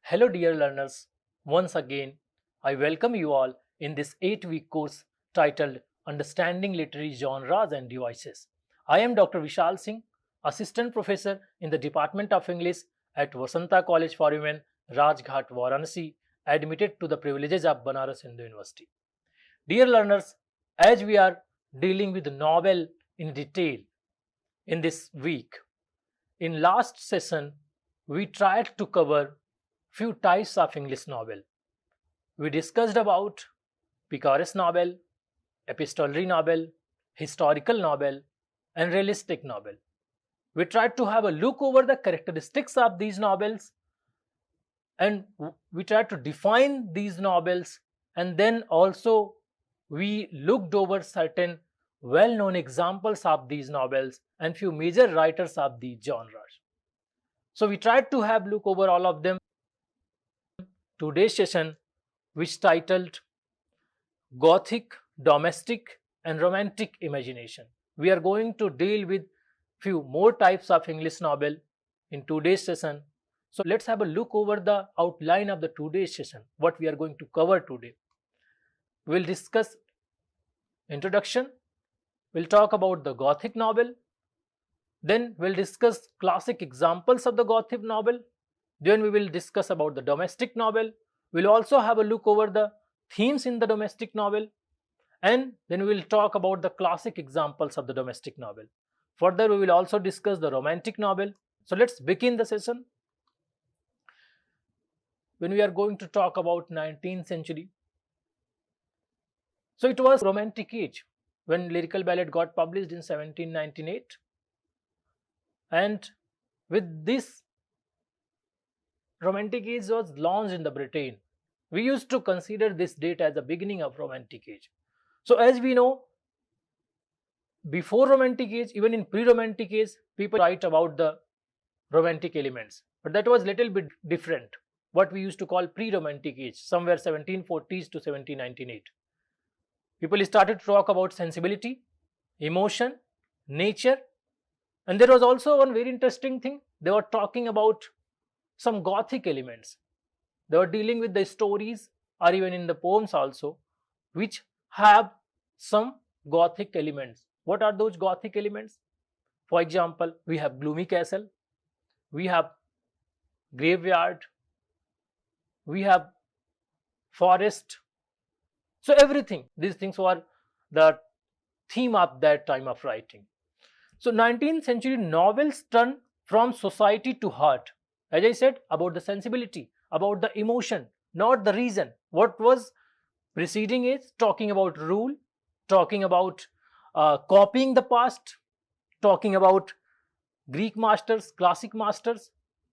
Hello, dear learners. Once again, I welcome you all in this 8-week course titled Understanding Literary Genres and Devices. I am Dr. Vishal Singh, Assistant Professor in the Department of English at Vasanta College for Women, Rajghat, Varanasi, admitted to the privileges of Banaras Hindu University. Dear learners, as we are dealing with the novel in detail in this week, in last session, we tried to cover few types of English novel. We discussed about picaresque novel, epistolary novel, historical novel, and realistic novel. We tried to have a look over the characteristics of these novels and we tried to define these novels, and then also we looked over certain well-known examples of these novels and few major writers of these genres. So we tried to have look over all of them. Today's session, which titled Gothic, Domestic and Romantic Imagination. We are going to deal with few more types of English novel in today's session. So let's have a look over the outline of the today's session, what we are going to cover today. We'll discuss introduction, we'll talk about the Gothic novel, then we'll discuss classic examples of the Gothic novel, then we will discuss about the domestic novel. We'll also have a look over the themes in the domestic novel, and then we will talk about the classic examples of the domestic novel. Further, we will also discuss the romantic novel. So let's begin the session. When we are going to talk about 19th century, so it was romantic age when lyrical ballad got published in 1798, and with this romantic age was launched in the Britain. We used to consider this date as the beginning of romantic age. So as we know, before romantic age, even in pre-romantic age, people write about the romantic elements, but that was little bit different. What we used to call pre-romantic age, somewhere 1740s to 1798. People started to talk about sensibility, emotion, nature, and there was also one very interesting thing. They were talking about some Gothic elements. They were dealing with the stories or even in the poems also, which have some Gothic elements. What are those Gothic elements? For example, we have gloomy castle, we have graveyard, we have forest. So everything, these things were the theme of that time of writing. So 19th century novels turn from society to heart. As I said, about the sensibility, about the emotion, not the reason. What was preceding is talking about rule, talking about copying the past, talking about Greek masters, classic masters,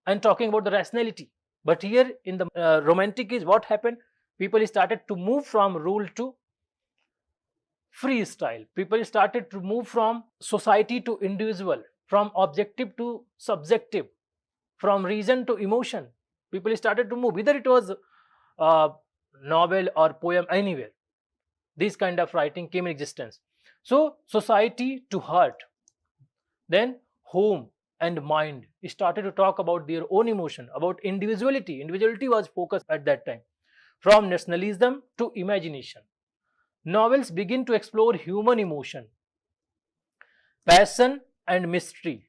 and talking about the rationality. But here in the romantic age, what happened? People started to move from rule to freestyle. People started to move from society to individual, from objective to subjective, from reason to emotion. People started to move, either it was novel or poem, anywhere. This kind of writing came in existence. So society to heart, then home and mind started to talk about their own emotion, about individuality. Individuality was focused at that time. From nationalism to imagination, novels begin to explore human emotion, passion and mystery.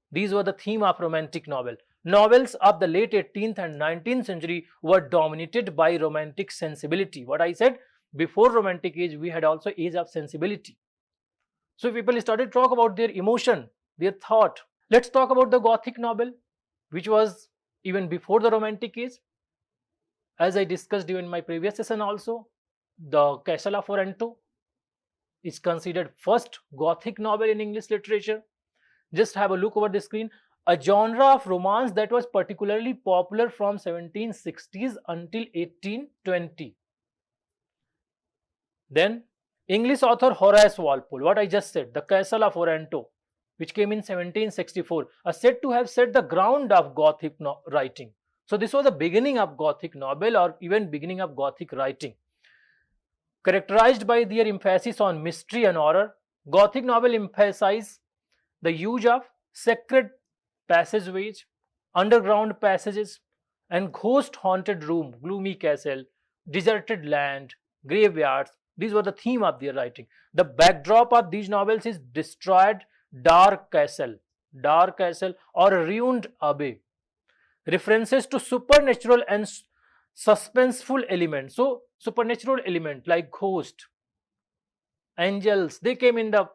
These were the theme of romantic novel. Novels of the late 18th and 19th century were dominated by romantic sensibility. What I said, before romantic age, we had also age of sensibility. So people started to talk about their emotion, their thought. Let's talk about the Gothic novel, which was even before the romantic age. As I discussed even in my previous session also, the Castle of Otranto is considered first Gothic novel in English literature. Just have a look over the screen. A genre of romance that was particularly popular from 1760s until 1820. Then English author Horace Walpole, what I just said, The Castle of Otranto, which came in 1764, are said to have set the ground of Gothic writing. So this was the beginning of Gothic novel or even beginning of Gothic writing. Characterized by their emphasis on mystery and horror, Gothic novel emphasize the use of sacred passageways, underground passages, and ghost haunted room, gloomy castle, deserted land, graveyards. These were the theme of their writing. The backdrop of these novels is destroyed dark castle or a ruined abbey. References to supernatural and suspenseful elements. So supernatural element like ghost, angels, they came in the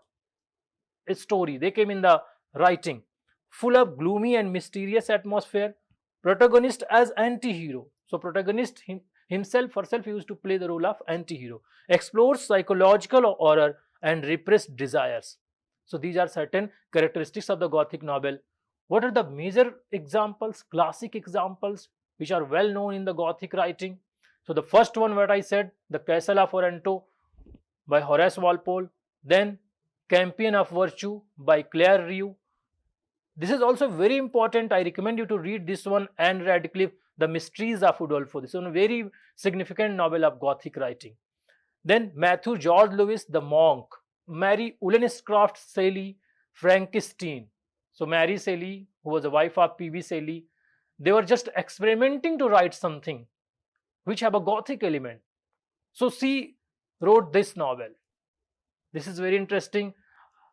story, they came in the writing, full of gloomy and mysterious atmosphere. Protagonist as anti-hero. So protagonist himself herself used to play the role of anti-hero. Explores psychological horror and repressed desires. So these are certain characteristics of the Gothic novel. What are the major examples, classic examples, which are well known in the Gothic writing? So the first one, what I said, The Castle of Otranto by Horace Walpole. Then Champion of Virtue by Claire Rue. This is also very important. I recommend you to read this one, Anne Radcliffe, The Mysteries of Udolpho. This is a very significant novel of Gothic writing. Then Matthew George Lewis, The Monk. Mary Wollstonecraft Shelley, Frankenstein. So Mary Shelley, who was the wife of P.B. Shelley, they were just experimenting to write something which have a Gothic element. So she wrote this novel. This is very interesting.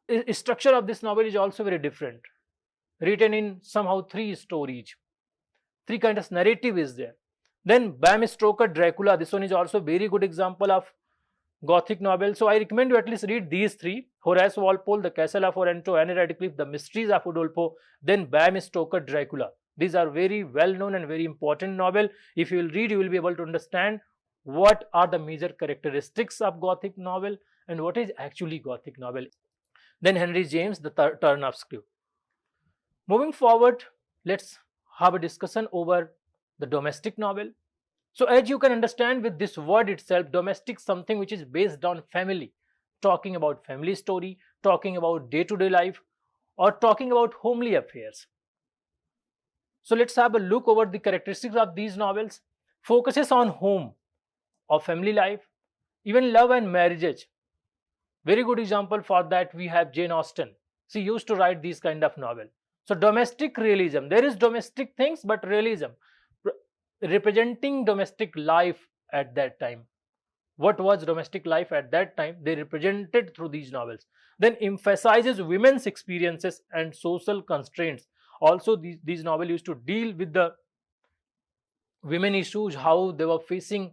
The structure of this novel is also very different. Written in somehow three stories. Three kind of narrative is there. Then Bram Stoker Dracula. This one is also very good example of Gothic novel. So I recommend you at least read these three. Horace Walpole, The Castle of Otranto, Anne Radcliffe, The Mysteries of Udolpho, then Bram Stoker Dracula. These are very well known and very important novel. If you will read, you will be able to understand what are the major characteristics of Gothic novel and what is actually Gothic novel. Then Henry James, The Turn of Screw. Moving forward, let's have a discussion over the domestic novel. So as you can understand with this word itself, domestic, something which is based on family, talking about family story, talking about day-to-day life, or talking about homely affairs. So let's have a look over the characteristics of these novels. Focuses on home or family life, even love and marriages. Very good example for that we have Jane Austen. She used to write these kind of novel. So domestic realism, there is domestic things, but realism, representing domestic life at that time. What was domestic life at that time? They represented through these novels. Then emphasizes women's experiences and social constraints. Also, these novels used to deal with the women issues, how they were facing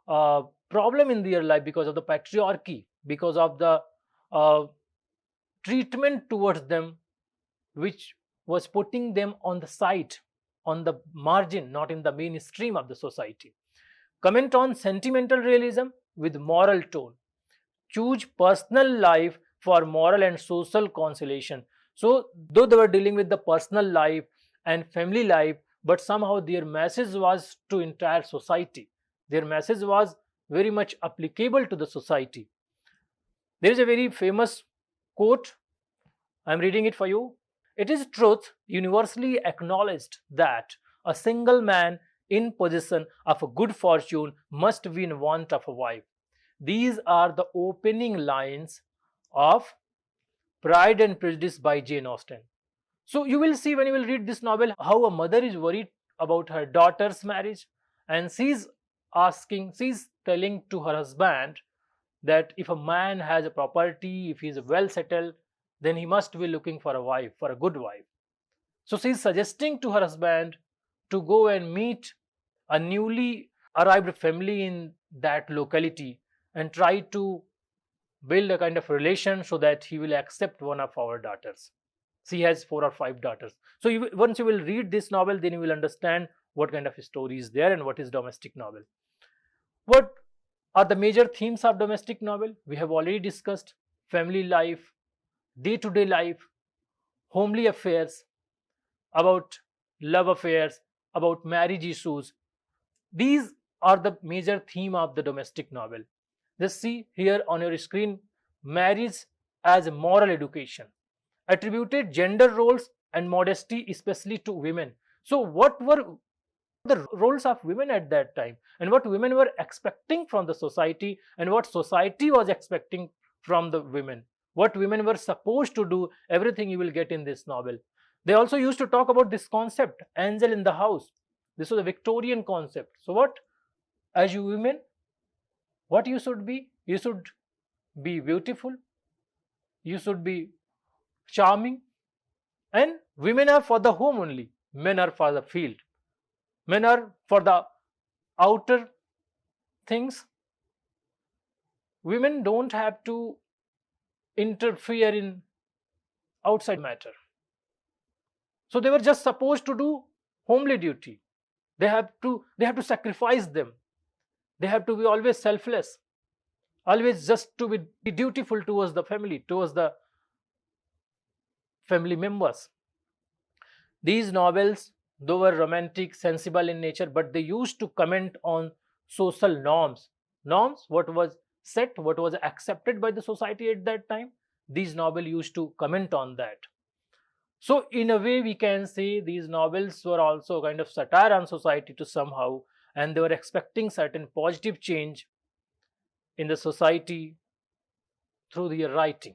problem in their life because of the patriarchy, because of the treatment towards them, which was putting them on the side, on the margin, not in the mainstream of the society. Comment on sentimental realism with moral tone. Choose personal life for moral and social consolation. So, though they were dealing with the personal life and family life, but somehow their message was to entire society. Their message was very much applicable to the society. There is a very famous quote. I am reading it for you. It is truth universally acknowledged that a single man in possession of a good fortune must be in want of a wife. These are the opening lines of Pride and Prejudice by Jane Austen. So you will see when you will read this novel how a mother is worried about her daughter's marriage, and she's telling to her husband that if a man has a property, if he is well settled, then he must be looking for a wife, for a good wife. So she's suggesting to her husband to go and meet a newly arrived family in that locality and try to build a kind of relation so that he will accept one of our daughters. She has 4 or 5 daughters. So once you will read this novel, then you will understand what kind of story is there and what is domestic novel. What are the major themes of domestic novel? We have already discussed family life, day-to-day life, homely affairs, about love affairs, about marriage issues. These are the major theme of the domestic novel. Just see here on your screen, marriage as a moral education, attributed gender roles and modesty especially to women. So what were the roles of women at that time and what women were expecting from the society and what society was expecting from the women, what women were supposed to do, everything you will get in this novel. They also used to talk about this concept, angel in the house. This was a Victorian concept. So what, as you women, what you should be? You should be beautiful, you should be charming, and women are for the home only, men are for the field, men are for the outer things. Women don't have to interfere in outside matter. So they were just supposed to do homely duty. They have to sacrifice them. They have to be always selfless, always just to be dutiful towards the family, towards the family members. These novels, though were romantic, sensible in nature, but they used to comment on social norms. Norms, what was set, what was accepted by the society at that time. These novels used to comment on that. So, in a way, we can say these novels were also kind of satire on society to somehow, and they were expecting certain positive change in the society through their writing.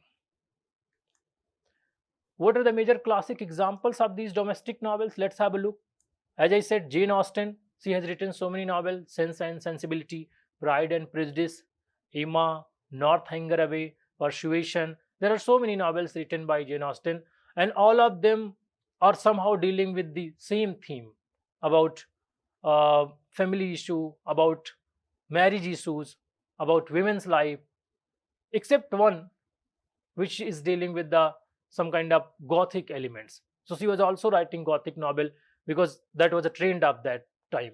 What are the major classic examples of these domestic novels? Let's have a look. As I said, Jane Austen, she has written so many novels: Sense and Sensibility, Pride and Prejudice, Emma, Northanger Abbey, Persuasion. There are so many novels written by Jane Austen, and all of them are somehow dealing with the same theme about family issue, about marriage issues, about women's life, except one which is dealing with the some kind of Gothic elements. So she was also writing Gothic novel because that was a trend of that time.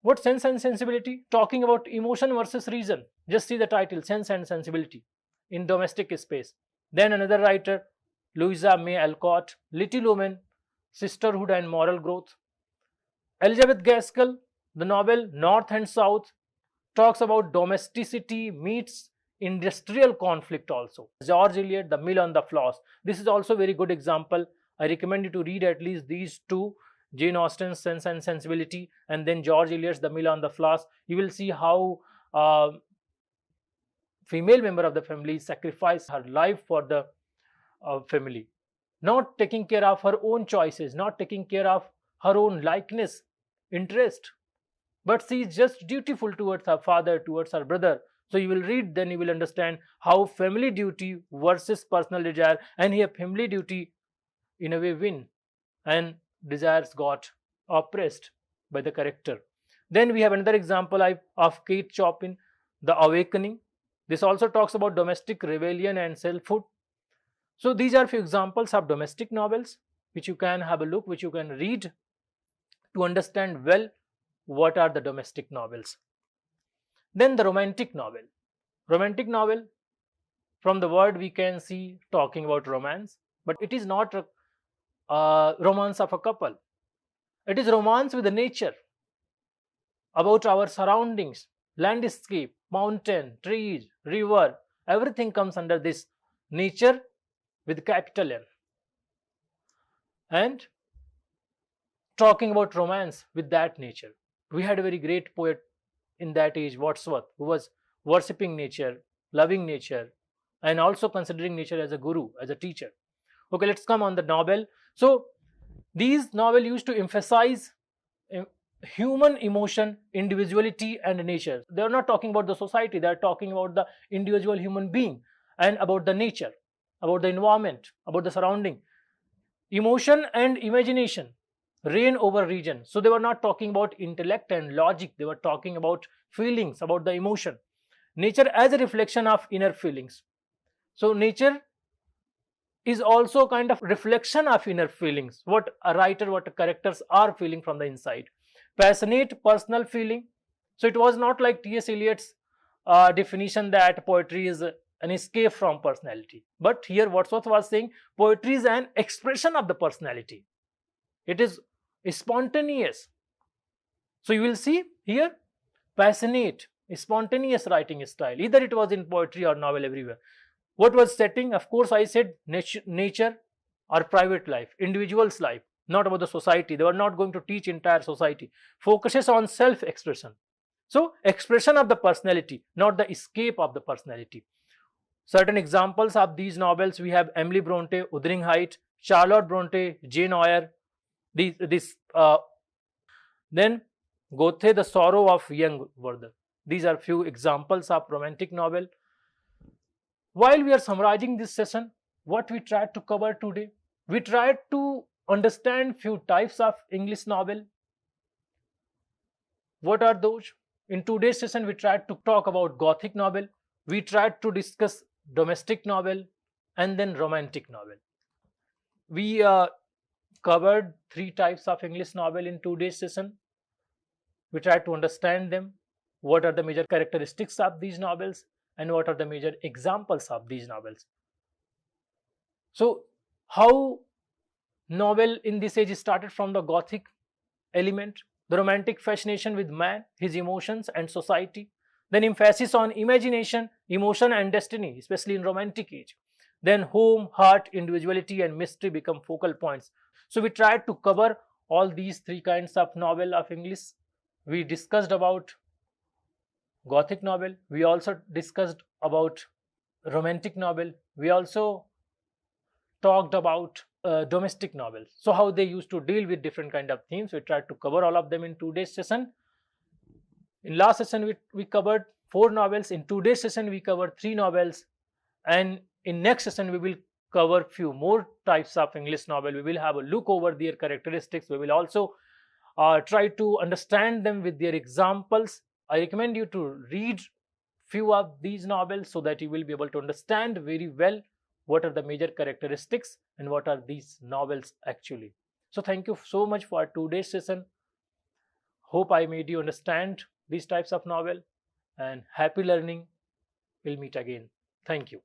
What Sense and Sensibility? Talking about emotion versus reason. Just see the title, Sense and Sensibility, in domestic space. Then another writer, Louisa May Alcott, Little Women, Sisterhood and Moral Growth. Elizabeth Gaskell, the novel North and South, talks about domesticity meets industrial conflict also. George Eliot, The Mill on the Floss. This is also a very good example. I recommend you to read at least these two, Jane Austen's Sense and Sensibility and then George Eliot's The Mill on the Floss. You will see how female member of the family sacrificed her life for the family, not taking care of her own choices, not taking care of her own likeness, interest, but she is just dutiful towards her father, towards her brother. So you will read, then you will understand how family duty versus personal desire, and here family duty in a way win and desires got oppressed by the character. Then we have another example of Kate Chopin, The Awakening. This also talks about domestic rebellion and selfhood. So these are few examples of domestic novels which you can have a look, which you can read to understand well what are the domestic novels. Then the romantic novel. Romantic novel, from the word we can see talking about romance, but it is not a romance of a couple. It is romance with the nature, about our surroundings, landscape, mountain, trees, river, everything comes under this nature with capital N. And talking about romance with that nature. We had a very great poet in that age, Wordsworth, who was worshipping nature, loving nature, and also considering nature as a guru, as a teacher. Okay, let's come on the novel. So these novels used to emphasize human emotion, individuality, and nature. They are not talking about the society, they are talking about the individual human being and about the nature, about the environment, about the surrounding. Emotion and imagination reign over region. So they were not talking about intellect and logic, they were talking about feelings, about the emotion. Nature as a reflection of inner feelings. So nature is also kind of reflection of inner feelings, what a writer, what a characters are feeling from the inside. Passionate personal feeling. So it was not like T.S. Eliot's definition that poetry is an escape from personality. But here Wordsworth was saying poetry is an expression of the personality. It is spontaneous. So you will see here passionate, spontaneous writing style. Either it was in poetry or novel, everywhere. What was setting? Of course, I said nature or private life, individual's life, not about the society. They were not going to teach entire society. Focuses on self-expression. So expression of the personality, not the escape of the personality. Certain examples of these novels, we have Emily Bronte, Wuthering Heights, Charlotte Bronte, Jane Eyre. This Then Gothe, The Sorrow of Young Werther. These are few examples of romantic novel. While we are summarizing this session, what we tried to cover today, we tried to understand few types of English novel. What are those? In today's session, we tried to talk about Gothic novel. We tried to discuss domestic novel and then romantic novel. We covered three types of English novel in today's session. We tried to understand them. What are the major characteristics of these novels and what are the major examples of these novels? So, how novel in this age started from the Gothic element, the romantic fascination with man, his emotions and society, then emphasis on imagination, emotion and destiny, especially in romantic age. Then home, heart, individuality and mystery become focal points. So we tried to cover all these three kinds of novel of English. We discussed about Gothic novel. We also discussed about romantic novel. We also talked about domestic novels. So how they used to deal with different kind of themes. We tried to cover all of them in today's session. In last session, we covered 4 novels. In today's session, we covered 3 novels. And in next session, we will cover few more types of English novel. We will have a look over their characteristics. We will also try to understand them with their examples. I recommend you to read few of these novels so that you will be able to understand very well what are the major characteristics and what are these novels actually. So thank you so much for today's session. Hope I made you understand these types of novel, and happy learning. We'll meet again. Thank you.